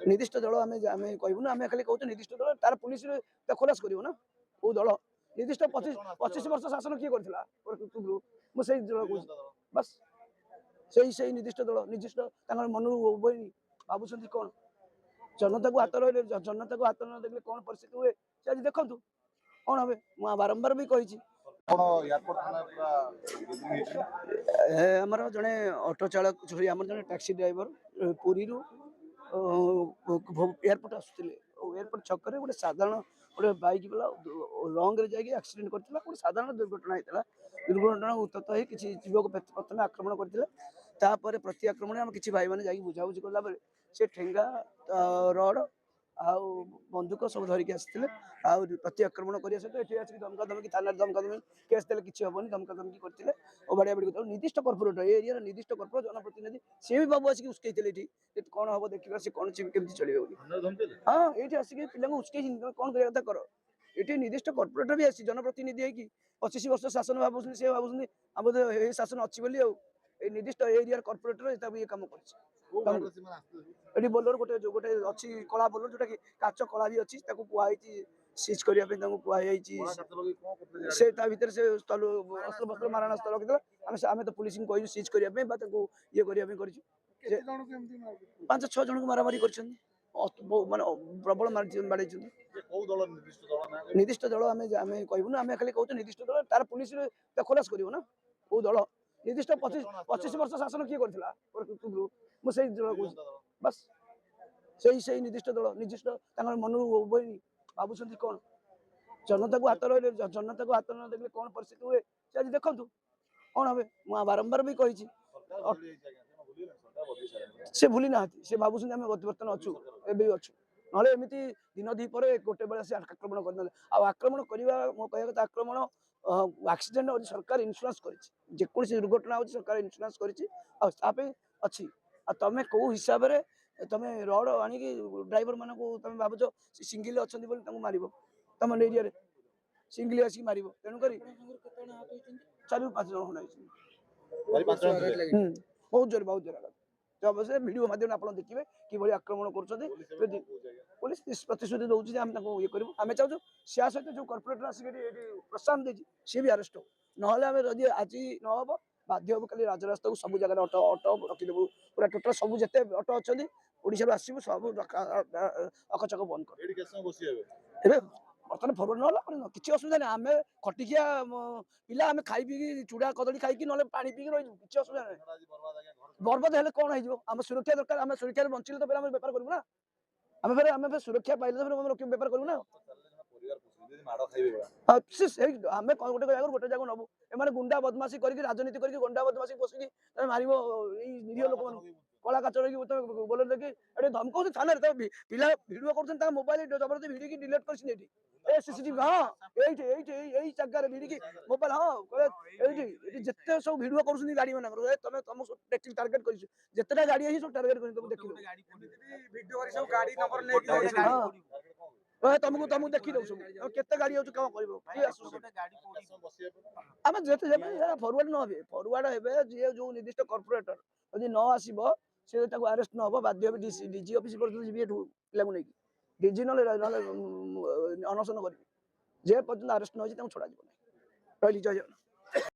निर्दिष्ट दल आम आम कहूँ आम खाली कहूँ निर्दिष्ट दल तार पुलिस खोलास कर कौ दल निर्दिष्ट 25 वर्ष शासन किए कर मुझे दल बस से निर्दिष्ट दल निर्दिष्ट मन भावुं कौन जनता को हाथ रही जनता को हाथ न देखले कौन परिस्थिति हुए से आज देखु कौन हे मुझे बारंबार भी कही आमर जड़े ऑटो चालक सॉरी आम जड़े टैक्सी ड्राइवर पुरी एयरपोर्ट आसुले एयरपोर्ट छक गोटे साधारण गोटे बैक वाला रंग रे जाकि एक्सीडेंट करथिला गोटे साधारण दुर्घटना होता दुर्घटना उत्तत हो किसी जीव को प्रथम आक्रमण करते प्रति आक्रमण आम किसी भाई मैंने बुझाबुझी कला से ठेंगा रड आउ बंदूक सब धरिकी आसते प्रति आक्रमण करने सहित ये आसिक धमका धमकी थाना धमका धमकी केस देले किसी हेनी धमका धमकी करते बाड़िया बाड़ी कर निर्दिष्ट कर्पोरेटर एरिया निर्दिष्ट कर्पोरेट जनप्रतिनिधि सी भी बाबू आसिक उस्कई कौन हम देखा सी कौन केमी चलिए हाँ ये आसिक पिला उस्कई कौन कर कथा कर ये निर्दिष्ट कर्पोरेटर भी आसी जनप्रतिनिधि होगी 25 वर्ष शासन भाव सी भाव आम शासन अच्छी निर्दिष्ट एरिया कर्पोरेटर ये कम कर बोलर गोटे जो गोटे अच्छी कला बोलर जोटा कि काच कला भी अच्छी कहुई सीज करने से भर से स्थल अस्त्र बस्त्र मारण स्थल रखी आम तो पुलिस को सीज करने ये करने 5-6 जन को मारामारी कर प्रबल बाड़े निर्दिष्ट दल आम आम कहूँ आम खाली कहूँ निर्दिष्ट दल तार पुलिस खोलास कर कौ दल निर्दिष्ट 25 वर्ष शासन किए कर मुझे दल बस से निर्दिष्ट दल निर्दिष्ट मन भावुं कौन जनता को हाथ रही जनता को हाथ न देखले कौन परिस्थिति हुए से आज देखु कौन हे मुझे बारंबार भी कही से भूली ना से भावुं बर्तमान अच्छु एवं अच्छु ना एमती दिन दीपर गोटे बेले से आक्रमण कर आक्रमण करवा मो कह कथा आक्रमण एक्सीडेंट सरकार इन्शुरांस कर दुर्घटना हो सरकार इन्शुरांस कर अच्छी तुम कौ हिसाब से तुम रड आनिक ड्राइवर मान तुम भावुच सिंगल अच्छा मार तुम एरिया सिंगल आसिक मार तेणुक 4-5 जन बहुत जोर जब से भिडियो माध्यम आप देखिए कि आक्रमण कर पुलिस प्रतिश्रुति दूसरी आम ये करूँ आम चाहूँ सिया सहित जो कर्पोरेटर आसिक प्रोत्साहन देती सी भी आरेस्ट हो ना आज नहब बाध्य हम कल राजरास्ता को सब जगह ऑटो ऑटो रखीदेव पूरा टोटाल सब जिते ऑटो अच्छा ओडिशा आसू सब अकचक बंद कर बर्तमान फरवर्ड ना किसी असुविधा नहीं आम खटिकिया पिला आम खाई पी चूड़ा कदली खाई ना पा पी रही किसी असुविधा नहीं बर्बाद हेल्ले कौन हो सुरक्षा दरकार आम सुरक्षा बंचिले तो फिर बेपार करूँ ना आम सुरक्षा पाइले तो बेपार करूँ ना आम गोटे जगह गोटे जगह नबू एम गुंडा बदमाशी करके राजनीति करके गुंडा बदमाशी बसिकी मार निरीह लोक मान कला काच बोल देखिए ये धमकाऊ थाना पिला भिडियो कर मोबाइल जबरदस्ती भिड़ी डिलीट कर सीसीटीवी हाँ यही जगह भिड़ी मोबाइल हाँ ये जिते सब भिडियो कर गाड़ी मान तुम तुम टार्गेट कर जितेटा गाड़ी है सब टार्गेट कर तुमको तुमको देखी दो सब केते गाड़ी होछ काम करबो आम जेते फरवर्ड न हे फरवर्ड हे जे जो निर्दिष्ट कर्पोरेटर यदि न आसीबो से अरेस्ट न हो बाध्य डीजी ऑफिस पिला नहीं डीजी ना अनशन कर जे पर्यटन अरेस्ट न हो छड़ा रही जय जगन्नाथ।